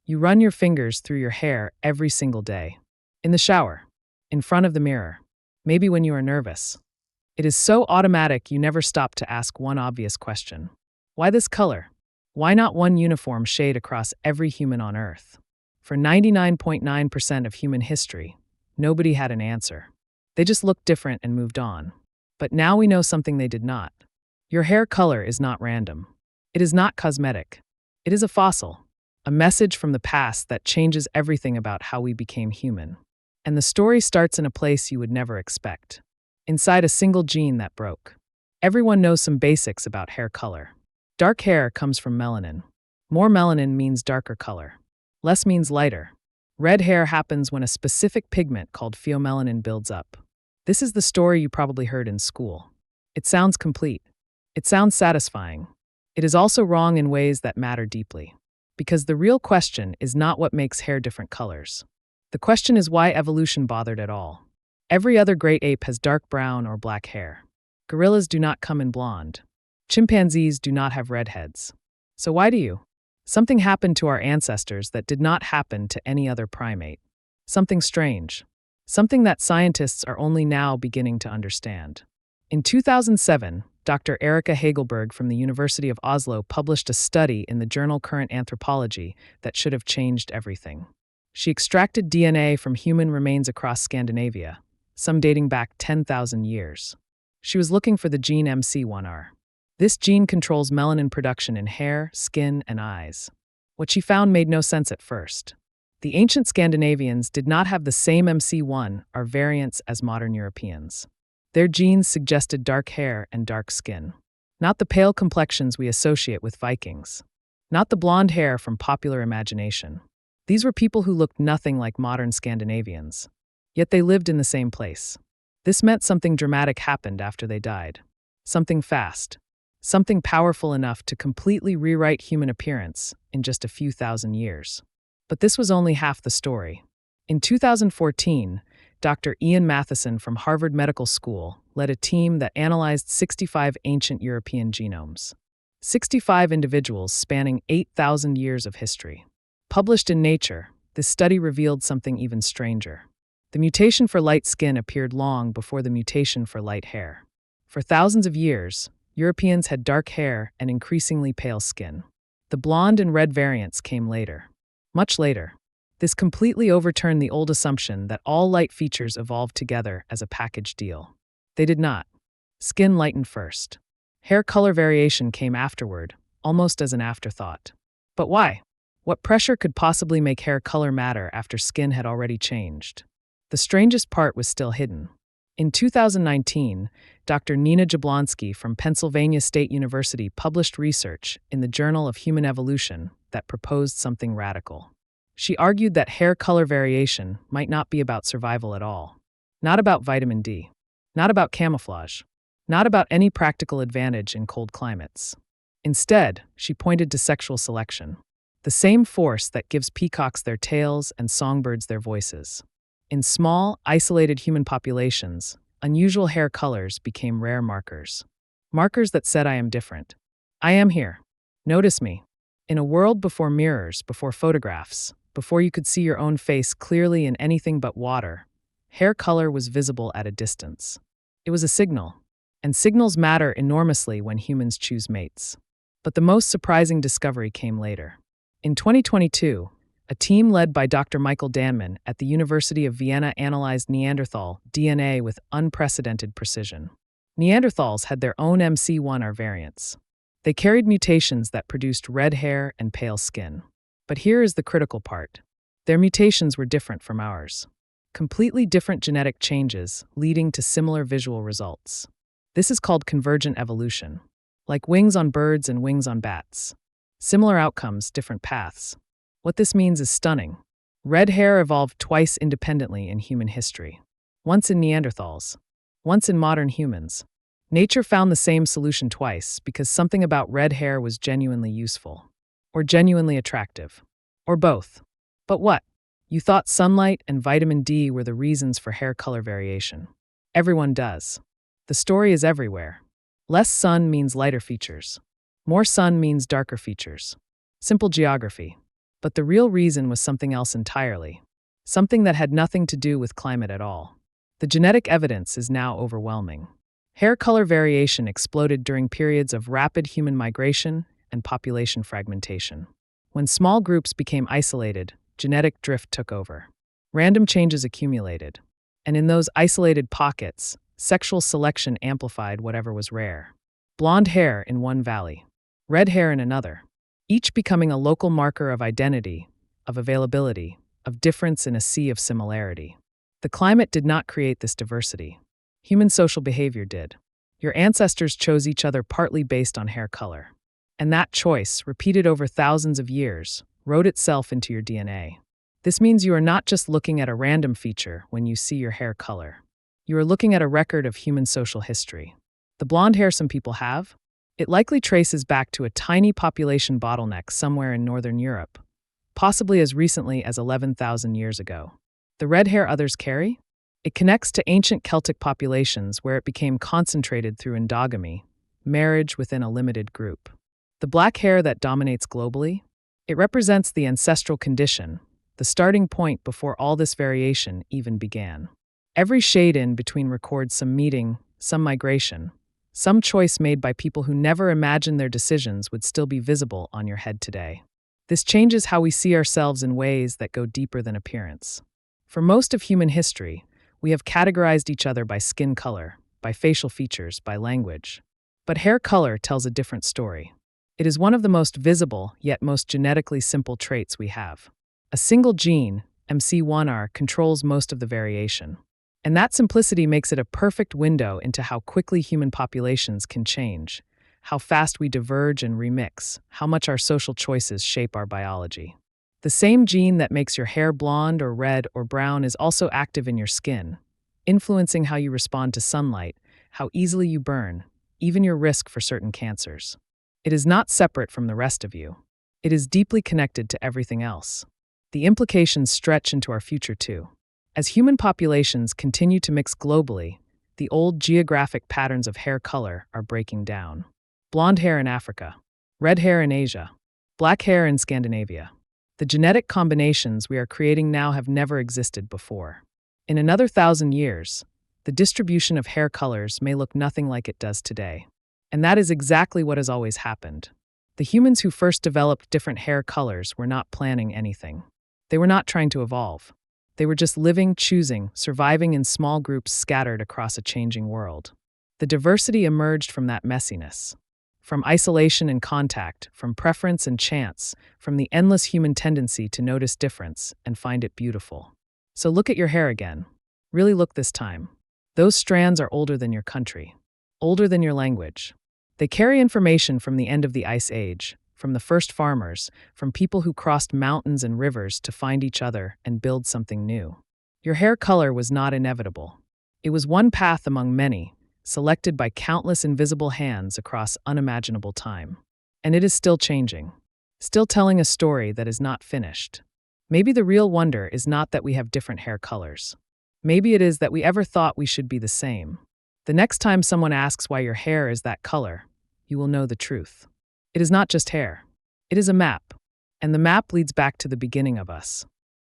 You run your fingers through your hair every single day. In the shower, in front of the mirror, maybe when you are nervous. It is so automatic you never stop to ask one obvious question. Why this color? Why not one uniform shade across every human on Earth? For 99.9% of human history, nobody had an answer. They just looked different and moved on. But now we know something they did not. Your hair color is not random. It is not cosmetic. It is a fossil, a message from the past that changes everything about how we became human. And the story starts in a place you would never expect. Inside a single gene that broke. Everyone knows some basics about hair color. Dark hair comes from melanin. More melanin means darker color. Less means lighter. Red hair happens when a specific pigment called pheomelanin builds up. This is the story you probably heard in school. It sounds complete. It sounds satisfying. It is also wrong in ways that matter deeply. Because the real question is not what makes hair different colors. The question is why evolution bothered at all. Every other great ape has dark brown or black hair. Gorillas do not come in blonde. Chimpanzees do not have redheads. So why do you? Something happened to our ancestors that did not happen to any other primate. Something strange. Something that scientists are only now beginning to understand. In 2007, Dr. Erika Hagelberg from the University of Oslo published a study in the journal Current Anthropology that should have changed everything. She extracted DNA from human remains across Scandinavia, some dating back 10,000 years. She was looking for the gene MC1R. This gene controls melanin production in hair, skin, and eyes. What she found made no sense at first. The ancient Scandinavians did not have the same MC1R variants as modern Europeans. Their genes suggested dark hair and dark skin. Not the pale complexions we associate with Vikings. Not the blonde hair from popular imagination. These were people who looked nothing like modern Scandinavians. Yet they lived in the same place. This meant something dramatic happened after they died. Something fast. Something powerful enough to completely rewrite human appearance in just a few thousand years. But this was only half the story. In 2014, Dr. Ian Matheson from Harvard Medical School led a team that analyzed 65 ancient European genomes. 65 individuals spanning 8,000 years of history. Published in Nature, this study revealed something even stranger. The mutation for light skin appeared long before the mutation for light hair. For thousands of years, Europeans had dark hair and increasingly pale skin. The blonde and red variants came later. Much later. This completely overturned the old assumption that all light features evolved together as a package deal. They did not. Skin lightened first. Hair color variation came afterward, almost as an afterthought. But why? What pressure could possibly make hair color matter after skin had already changed? The strangest part was still hidden. In 2019, Dr. Nina Jablonski from Pennsylvania State University published research in the Journal of Human Evolution that proposed something radical. She argued that hair color variation might not be about survival at all. Not about vitamin D. Not about camouflage. Not about any practical advantage in cold climates. Instead, she pointed to sexual selection. The same force that gives peacocks their tails and songbirds their voices. In small, isolated human populations, unusual hair colors became rare markers. Markers that said, I am different. I am here. Notice me. In a world before mirrors, before photographs, before you could see your own face clearly in anything but water, hair color was visible at a distance. It was a signal, and signals matter enormously when humans choose mates. But the most surprising discovery came later. In 2022, a team led by Dr. Michael Danman at the University of Vienna analyzed Neanderthal DNA with unprecedented precision. Neanderthals had their own MC1R variants. They carried mutations that produced red hair and pale skin. But here is the critical part. Their mutations were different from ours. Completely different genetic changes leading to similar visual results. This is called convergent evolution. Like wings on birds and wings on bats. Similar outcomes, different paths. What this means is stunning. Red hair evolved twice independently in human history. Once in Neanderthals. Once in modern humans. Nature found the same solution twice because something about red hair was genuinely useful. Or genuinely attractive. Or both. But what? You thought sunlight and vitamin D were the reasons for hair color variation. Everyone does. The story is everywhere. Less sun means lighter features. More sun means darker features. Simple geography. But the real reason was something else entirely. Something that had nothing to do with climate at all. The genetic evidence is now overwhelming. Hair color variation exploded during periods of rapid human migration and population fragmentation. When small groups became isolated, genetic drift took over. Random changes accumulated. And in those isolated pockets, sexual selection amplified whatever was rare. Blonde hair in one valley, red hair in another, each becoming a local marker of identity, of availability, of difference in a sea of similarity. The climate did not create this diversity. Human social behavior did. Your ancestors chose each other partly based on hair color. And that choice, repeated over thousands of years, wrote itself into your DNA. This means you are not just looking at a random feature when you see your hair color. You are looking at a record of human social history. The blonde hair some people have, it likely traces back to a tiny population bottleneck somewhere in Northern Europe, possibly as recently as 11,000 years ago. The red hair others carry? It connects to ancient Celtic populations where it became concentrated through endogamy, marriage within a limited group. The black hair that dominates globally? It represents the ancestral condition, the starting point before all this variation even began. Every shade in between records some meeting, some migration, some choice made by people who never imagined their decisions would still be visible on your head today. This changes how we see ourselves in ways that go deeper than appearance. For most of human history, we have categorized each other by skin color, by facial features, by language. But hair color tells a different story. It is one of the most visible, yet most genetically simple traits we have. A single gene, MC1R, controls most of the variation. And that simplicity makes it a perfect window into how quickly human populations can change, how fast we diverge and remix, how much our social choices shape our biology. The same gene that makes your hair blonde or red or brown is also active in your skin, influencing how you respond to sunlight, how easily you burn, even your risk for certain cancers. It is not separate from the rest of you. It is deeply connected to everything else. The implications stretch into our future too. As human populations continue to mix globally, the old geographic patterns of hair color are breaking down. Blonde hair in Africa, red hair in Asia, black hair in Scandinavia. The genetic combinations we are creating now have never existed before. In another 1,000 years, the distribution of hair colors may look nothing like it does today. And that is exactly what has always happened. The humans who first developed different hair colors were not planning anything. They were not trying to evolve. They were just living, choosing, surviving in small groups scattered across a changing world. The diversity emerged from that messiness. From isolation and contact, from preference and chance, from the endless human tendency to notice difference and find it beautiful. So look at your hair again. Really look this time. Those strands are older than your country, older than your language. They carry information from the end of the Ice Age, from the first farmers, from people who crossed mountains and rivers to find each other and build something new. Your hair color was not inevitable. It was one path among many, selected by countless invisible hands across unimaginable time. And it is still changing, still telling a story that is not finished. Maybe the real wonder is not that we have different hair colors. Maybe it is that we ever thought we should be the same. The next time someone asks why your hair is that color, you will know the truth. It is not just hair. It is a map. And the map leads back to the beginning of us.